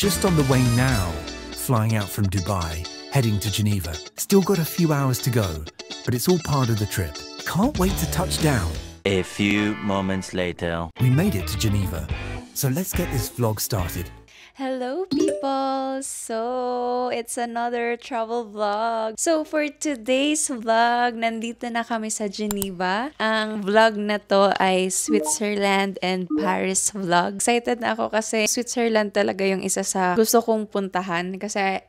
just on the way now, flying out from Dubai, heading to Geneva. Still got a few hours to go, but it's all part of the trip. Can't wait to touch down. A few moments later. We made it to Geneva, so let's get this vlog started. Hello people! So, it's another travel vlog. So, for today's vlog, nandito na kami sa Geneva. Ang vlog na to ay Switzerland and Paris vlog. Excited na ako kasi Switzerland talaga yung isa sa gusto kong puntahan kasi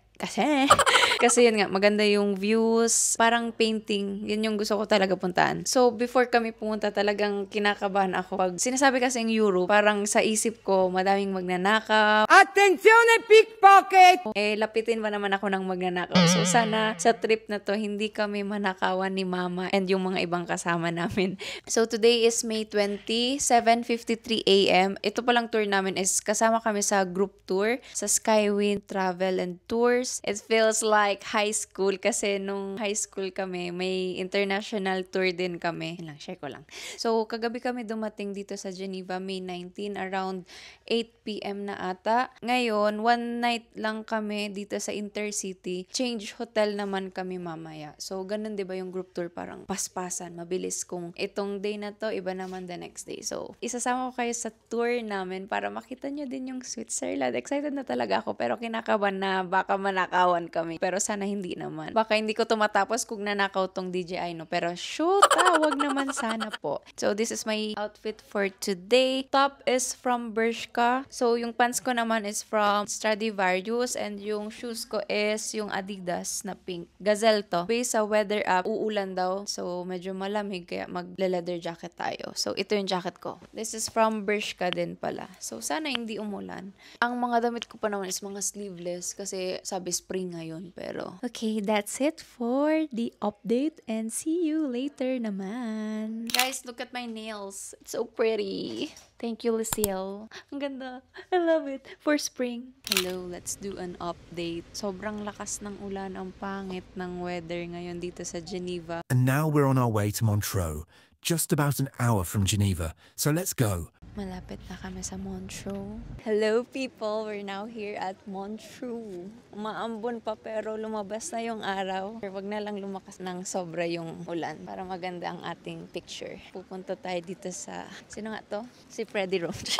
yun nga, maganda yung views, parang painting, yun yung gusto ko talaga puntahan. So, before kami pumunta, talagang kinakabahan ako. Pag sinasabi kasing Europe, parang sa isip ko, madaming magnanakaw. Attenzione, pickpocket! Lapitin ba naman ako ng magnanakaw? So, sana sa trip na to, hindi kami manakawan ni Mama and yung mga ibang kasama namin. So, today is May 20, 7:53 AM. Ito palang tour namin is kasama kami sa group tour sa Skywind Travel and Tours. It feels like high school kasi nung high school kami, may international tour din kami. Share ko lang. So, kagabi kami dumating dito sa Geneva, May 19, around 8 PM na ata. Ngayon, one night lang kami dito sa Intercity. Change hotel naman kami mamaya. So, ganun 'di ba yung group tour, parang paspasan, mabilis kung itong day na to, iba naman the next day. So, isasama ko kayo sa tour namin para makita nyo din yung Switzerland. Excited na talaga ako pero kinakabahan na baka manakawan kami. Pero sana hindi naman. Baka hindi ko tumatapos kung nanakaw tong DJI, no? Pero shoot, wag naman sana po. So, this is my outfit for today. Top is from Bershka. So, yung pants ko naman is from Stradivarius and yung shoes ko is yung Adidas na pink. Gazelle to. Based sa weather app, uulan daw. So, medyo malamig kaya mag-leather jacket tayo. So, ito yung jacket ko. This is from Bershka din pala. So, sana hindi umulan. Ang mga damit ko pa naman is mga sleeveless kasi sabi spring ngayon. Pero, okay, that's it for the update and see you later naman. Guys, look at my nails. It's so pretty. Thank you, Lucille. Ang ganda. I love it. For spring. Hello, let's do an update. Sobrang lakas ng ulan. Ang pangit ng weather ngayon dito sa Geneva. And now we're on our way to Montreux, just about an hour from Geneva. So let's go. Malapit na kami sa Montreux. Hello people, we're now here at Montreux. Umaambon pa pero lumabas na yung araw. Wag na lang lumakas ng sobra yung ulan para maganda ang ating picture. Pupunta tayo dito sa, sino nga to? Si Freddie Roach.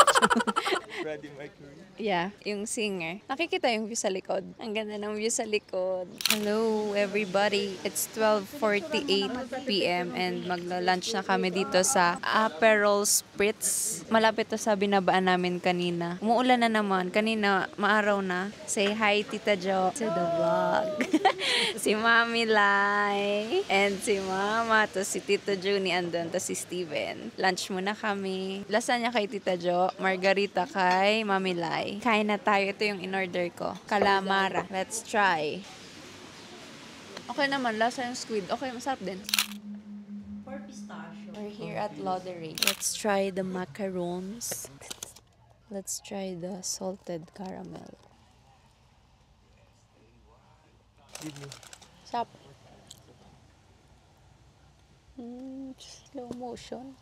Freddie Mercury? Yeah, yung singer. Nakikita yung view sa likod. Ang ganda ng view sa likod. Hello everybody, it's 12:48 PM and magla-lunch na kami dito sa Aperol Spritz. Malapit to sa binabaan namin kanina. Umuulan na naman. Kanina, maaraw na. Say hi, Tita Jo, to the vlog. Si Mami Lai. And si Mama. To si Tito Juni andun. To si Steven. Lunch muna kami. Lasagna kay Tita Jo. Margarita kay Mami Lai. Kain na tayo. Ito yung in-order ko. Calamara. Let's try. Okay naman. Lasa yung squid. Okay, masarap din. We're here at Lauderie. Let's try the macarons. Let's try the salted caramel. Sarap. Slow motion.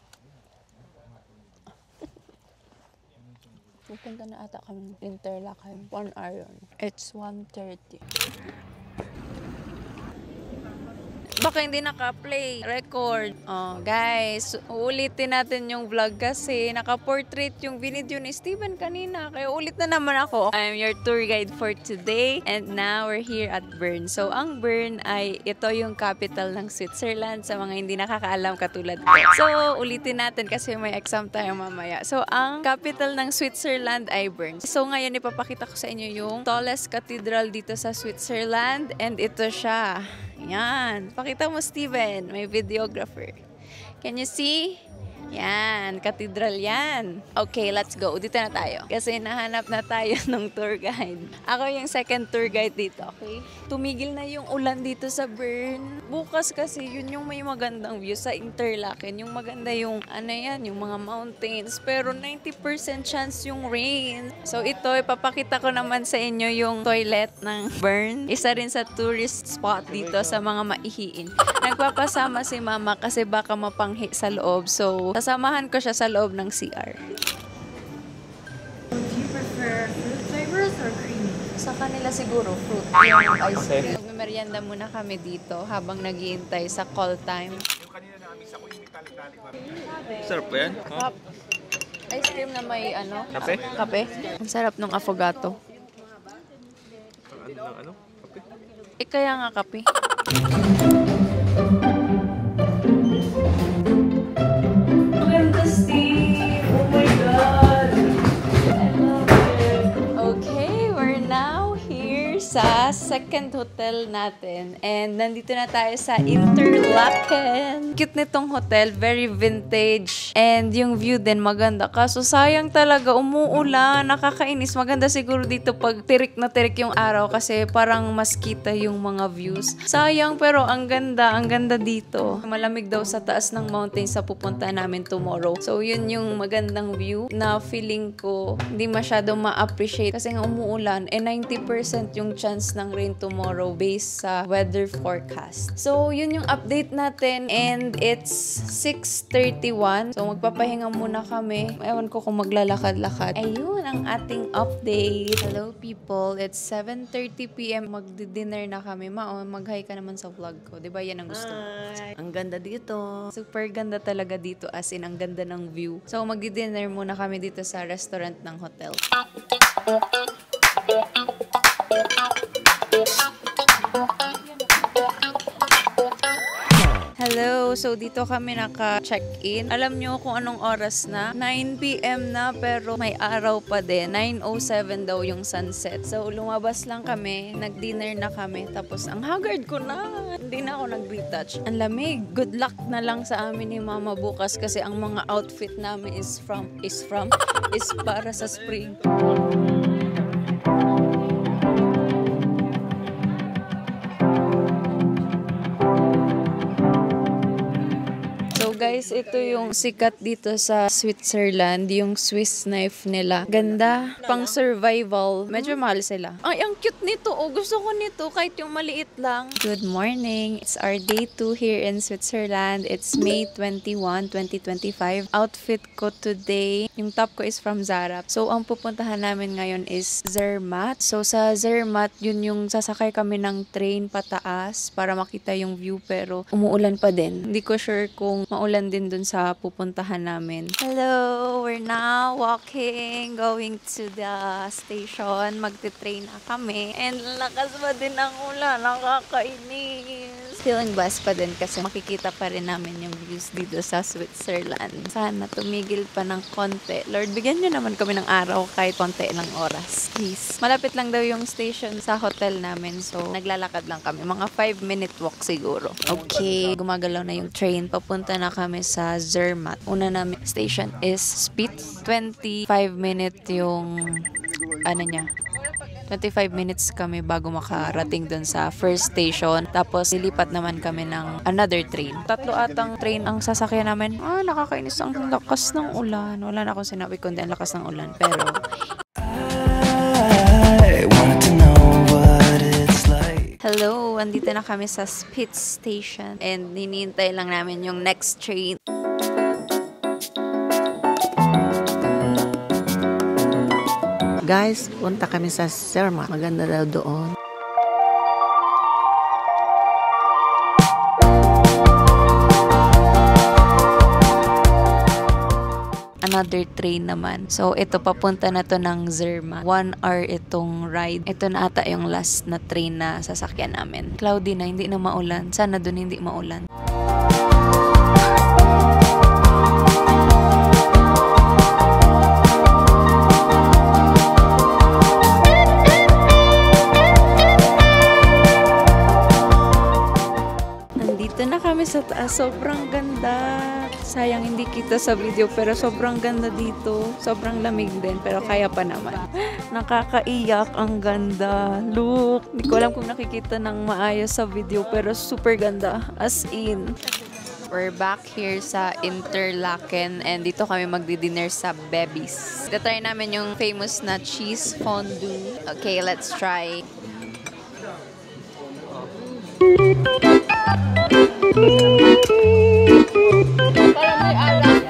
Pupunta na ata kami Interlaken. 1 hour. It's 1:30. Baka hindi naka-play. Record. Oh, guys, uulitin natin yung vlog kasi naka-portrait yung video ni Steven kanina. Kaya ulit na naman ako. I'm your tour guide for today. And now, we're here at Bern. So, ang Bern ay ito yung capital ng Switzerland sa mga hindi nakakaalam katulad ko. So, ulitin natin kasi may exam tayo mamaya. So, ang capital ng Switzerland ay Bern. So, ngayon ipapakita ko sa inyo yung tallest cathedral dito sa Switzerland. And ito siya. Yan. Pakita mo, Steven. May videographer. Can you see? Yan, cathedral yan. Okay, let's go. Dito na tayo. Kasi nahanap na tayo ng tour guide. Ako yung second tour guide dito, okay? Tumigil na yung ulan dito sa Bern. Bukas kasi, yun yung may magandang view sa Interlaken. Yung maganda yung, ano yan, yung mga mountains. Pero 90% chance yung rain. So ito, ipapakita ko naman sa inyo yung toilet ng Bern. Isa rin sa tourist spot dito sa mga maihiin. Nagpapasama si Mama kasi baka mapanghi sa loob. So, sasamahan ko siya sa loob ng CR. Do you prefer fruit flavors or creamy? Sa kanila siguro, fruit yung ice cream. Magmerienda muna kami dito habang naghihintay sa call time. Sarap ba yan? Huh? Ice cream na may ano? Kape? Kape. Ang sarap ng affogato. Ano? Kape? Kaya nga kape. Maganda, Steve! Oh my God! I love it! Okay, we're now here sa second hotel natin. And nandito na tayo sa Interlaken. Cute nitong hotel, very vintage. And yung view din maganda. Kaso sayang talaga, umuulan, nakakainis. Maganda siguro dito pag tirik na tirik yung araw kasi parang mas kita yung mga views. Sayang pero ang ganda dito. Malamig daw sa taas ng mountain sa pupunta namin tomorrow. So yun yung magandang view na feeling ko hindi masyado ma-appreciate kasi nga umuulan. 90% yung chance ng rain tomorrow based sa weather forecast. So yun yung update natin and it's 6:31. So magpapahinga muna kami. Ewan ko kung maglalakad-lakad. Ayun ang ating update. Hello people, it's 7:30 p.m. Magdi-dinner na kami. Mag-hi ka naman sa vlog ko. Diba yan ang gusto mo? Ang ganda dito. Super ganda talaga dito as in ang ganda ng view. So magdi-dinner muna kami dito sa restaurant ng hotel. Hello! So, dito kami naka-check-in. Alam nyo kung anong oras na? 9 p.m. na, pero may araw pa din. 9:07 daw yung sunset. So, lumabas lang kami. Nag-dinner na kami. Tapos, ang haggard ko na. Hindi na ako nag-retouch. Ang lamig. Good luck na lang sa amin ni Mama bukas kasi ang mga outfit namin is para sa spring. Guys, ito yung sikat dito sa Switzerland, yung Swiss knife nila. Ganda, pang survival. Medyo mahal sila. Ay, ang cute nito. Oh, gusto ko nito kahit yung maliit lang. Good morning. It's our day 2 here in Switzerland. It's May 21, 2025. Outfit ko today, yung top ko is from Zara. So, ang pupuntahan namin ngayon is Zermatt. So, sa Zermatt, yun yung sasakay kami ng train pataas para makita yung view pero umuulan pa din. Hindi ko sure kung maulan din dun sa pupuntahan namin. Hello! We're now walking, going to the station. Magte-train na kami. And lakas pa din ang ulan. Nakakainis. Feeling blessed pa din kasi makikita pa rin namin yung views dito sa Switzerland. Sana tumigil pa ng konti. Lord, bigyan nyo naman kami ng araw kahit konti lang oras. Please. Malapit lang daw yung station sa hotel namin. So, naglalakad lang kami. Mga 5-minute walk siguro. Okay. Gumagalaw na yung train. Papunta na kami sa Zermatt. Una namin station is Spitz. 25-minute yung 25 minutes kami bago makarating dun sa first station. Tapos, lilipat naman kami ng another train. 3 atang train ang sasakyan namin. Nakakainis. Ang lakas ng ulan. Wala na akong sinabi kundi ang lakas ng ulan. Pero, I wanted to know what it's like. hello! Andito na kami sa Spitz Station. And hinihintay lang namin yung next train. Guys, punta kami sa Zermatt. Maganda daw doon. Another train naman. So, ito papunta na to ng Zermatt. 1 hour itong ride. Ito na ata yung last na train na sasakyan namin. Cloudy na, hindi na maulan. Sana dun hindi maulan. Nandito na kami sa taas. Sobrang ganda. Sayang hindi kita sa video pero sobrang ganda dito. Sobrang lamig din pero kaya pa naman. Nakakaiyak. Ang ganda. Look. Hindi ko alam kung nakikita ng maayos sa video pero super ganda. As in. We're back here sa Interlaken and dito kami magdi-dinner sa Bebis. Try namin yung famous na cheese fondue. Okay, let's try. Parang may alam.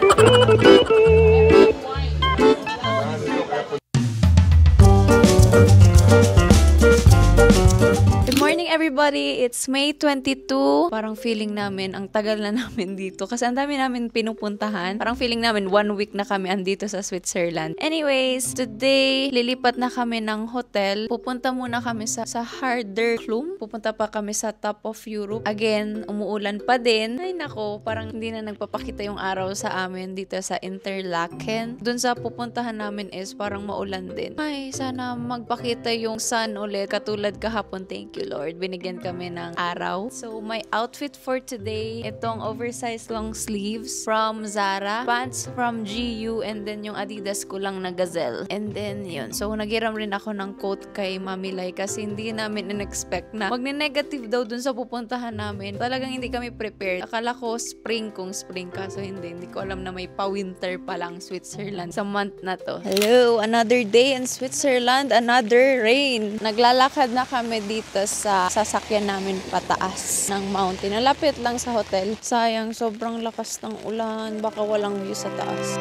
morning everybody! It's May 22. Parang feeling namin, ang tagal na namin dito. Kasi ang dami namin pinupuntahan. Parang feeling namin 1 week na kami andito sa Switzerland. Anyways, today, lilipat na kami ng hotel. Pupunta muna kami sa Harderklum. Pupunta pa kami sa Top of Europe. Again, umuulan pa din. Ay nako, parang hindi na nagpapakita yung araw sa amin dito sa Interlaken. Dun sa pupuntahan namin is parang maulan din. Ay, sana magpakita yung sun ulit. Katulad kahapon, thank you Lord. Binigyan kami ng araw. So, my outfit for today, itong oversized long sleeves from Zara, pants from GU, and then yung Adidas ko lang na Gazelle. And then, yun. So, nagiram rin ako ng coat kay Mami Lai kasi hindi namin in-expect na magne-negative daw dun sa pupuntahan namin. Talagang hindi kami prepared. Akala ko spring kung spring kaso hindi ko alam na may pa-winter pa lang Switzerland sa month na to. Hello! Another day in Switzerland, another rain. Naglalakad na kami dito sa sasakyan namin pataas ng mountain. Nalapit lang sa hotel. Sayang, sobrang lakas ng ulan. Baka walang view sa taas.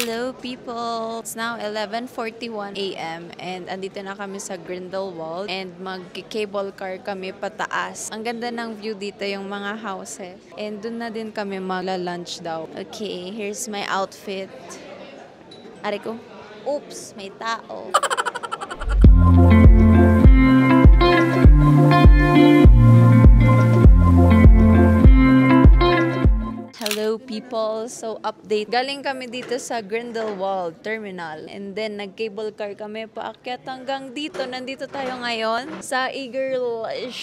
Hello people! It's now 11:41 AM and andito na kami sa Grindelwald and mag-cable car kami pataas. Ang ganda ng view dito, yung mga houses. And dun na din kami magla-lunch daw. Okay, here's my outfit. Ari ko. Oops, may tao. Hello people! So update. Galing kami dito sa Grindelwald Terminal and then nag-cable car kami paakyat hanggang dito. Nandito tayo ngayon sa Egerlach.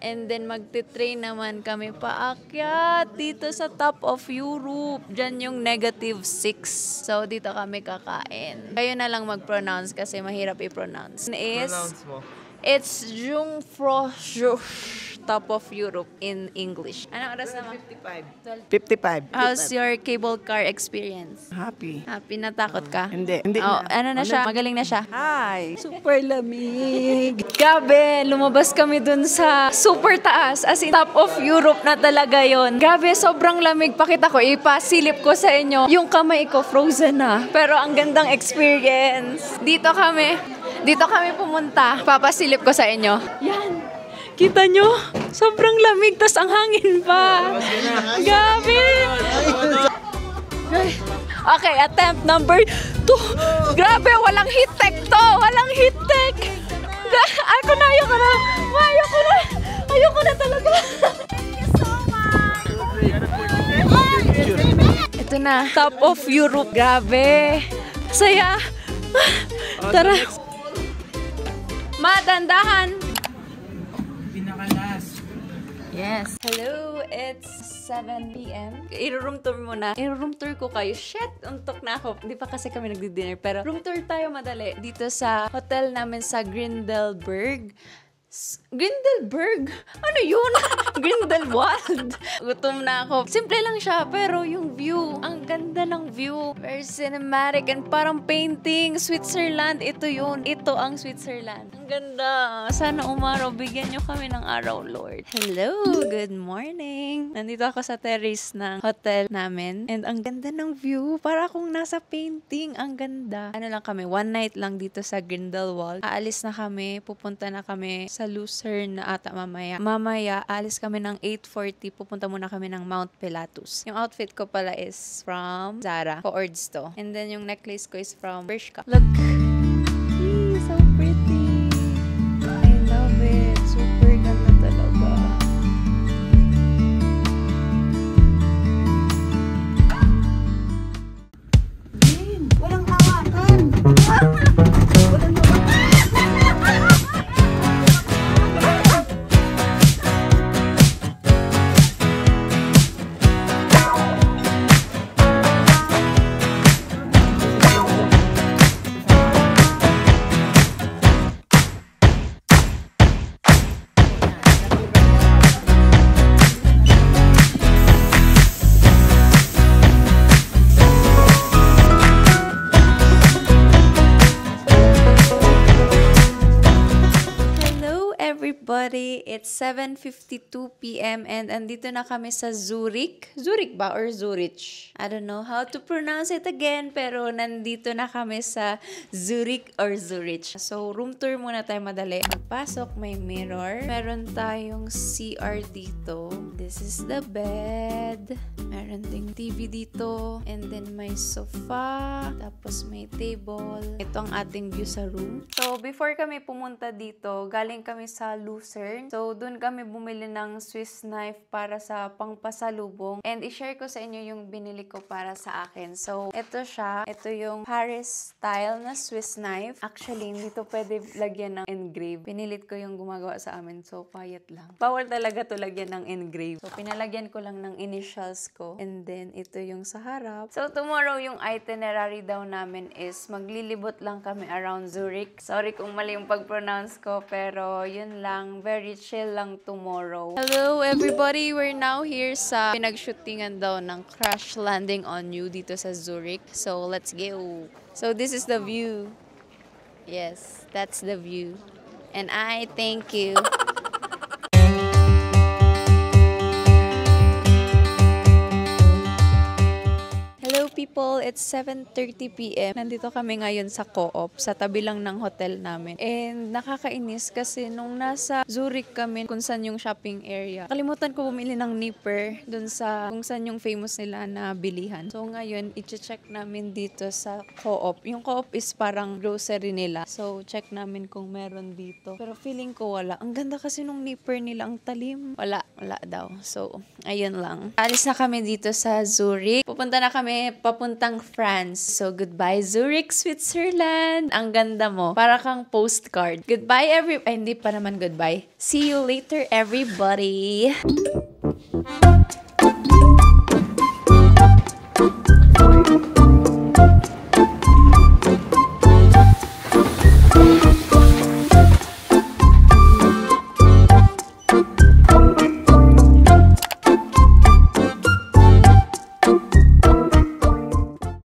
And then magti-train naman kami paakyat dito sa Top of Europe. Diyan yung -6. So dito kami kakain. Kayo na lang mag-pronounce kasi mahirap i-pronounce. It's Jungfrau Top of Europe in English. Ano oras naman? 55. How's your cable car experience? Happy. Happy? Natakot ka? Hindi Oh, na. ano na siya? Magaling na siya? Hi! Super lamig! Gabi, lumabas kami dun sa super taas. As in, Top of Europe na talaga yon. Gabi, sobrang lamig. Pakita ko, ipasilip ko sa inyo. Yung kamay ko, frozen na. Pero ang gandang experience. Dito kami pumunta. Papasilip ko sa inyo. Yan! Kita nyo? Sobrang lamig, tas ang hangin pa. Gabi! Okay, attempt number 2. Grabe, walang heat tech to! Walang heat tech! Ayoko na talaga! Ito na, Top of Europe. Grabe! Saya! Tara! Madandahan! Yes. Hello, it's 7 p.m. I-room tour muna. I-room tour ko kayo. Shit! Untok na ako. Hindi pa kasi kami nagdi-dinner. Pero room tour tayo madali. Dito sa hotel namin sa Grindelberg. Grindelberg? Ano yun? Grindelwald. Gutom na ako. Simple lang siya, pero yung view, ang ganda ng view. Very cinematic and parang painting. Switzerland, ito yun. Ito ang Switzerland. Ang ganda. Sana umaraw. Bigyan nyo kami ng araw, Lord. Hello, good morning. Nandito ako sa terrace ng hotel namin. And ang ganda ng view. Para akong nasa painting. Ang ganda. Ano lang kami, 1 night lang dito sa Grindelwald. Aalis na kami. Pupunta na kami sa Lucerne na ata mamaya. Mamaya, alis kami ng 8:40. Pupunta muna kami ng Mount Pilatus. Yung outfit ko pala is from Zara. Coords to. And then yung necklace ko is from Bershka. Look! Eee, so pretty! I love it. Super ganda talaga. Walang hawakan! It's 7:52 p.m. and andito na kami sa Zurich. Zurich ba or Zurich? I don't know how to pronounce it again, pero nandito na kami sa Zurich or Zurich. So, room tour muna tayo madali. Pagpasok, may mirror. Meron tayong CR dito. This is the bed. Meron ding TV dito. And then may sofa. Tapos may table. Ito ang ating view sa room. So, before kami pumunta dito, galing kami sa Lucerne. So, dun kami bumili ng Swiss knife para sa pangpasalubong. And i-share ko sa inyo yung binili ko para sa akin. So, ito siya. Ito yung Paris style na Swiss knife. Actually, hindi to pwede lagyan ng engrave. Pinilit ko yung gumagawa sa amin. So, quiet lang. Bawal talaga to lagyan ng engrave. So, pinalagyan ko lang ng initials ko. And then, ito yung sa harap. So, tomorrow yung itinerary daw namin is maglilibot lang kami around Zurich. Sorry kung mali yung pag-pronounce ko, pero yun lang. Very chill lang tomorrow. Hello everybody! We're now here sa pinag-shootingan daw ng Crash Landing on You dito sa Zurich. So, let's go! So, this is the view. Yes, that's the view. And I thank you. People, it's 7:30 p.m. Nandito kami ngayon sa Co-op, sa tabi lang ng hotel namin. And nakakainis kasi nung nasa Zurich kami, kung saan yung shopping area, kalimutan ko bumili ng nipper dun sa kung saan yung famous nila na bilihan. So ngayon, i-check namin dito sa Co-op. Yung Co-op is parang grocery nila. So check namin kung meron dito. Pero feeling ko wala. Ang ganda kasi nung nipper nila, ang talim. Wala daw. So, ayun lang. Alis na kami dito sa Zurich. Pupunta na kami papuntang France. So, goodbye Zurich, Switzerland. Ang ganda mo. Para kang postcard. Goodbye hindi pa naman goodbye. See you later, everybody.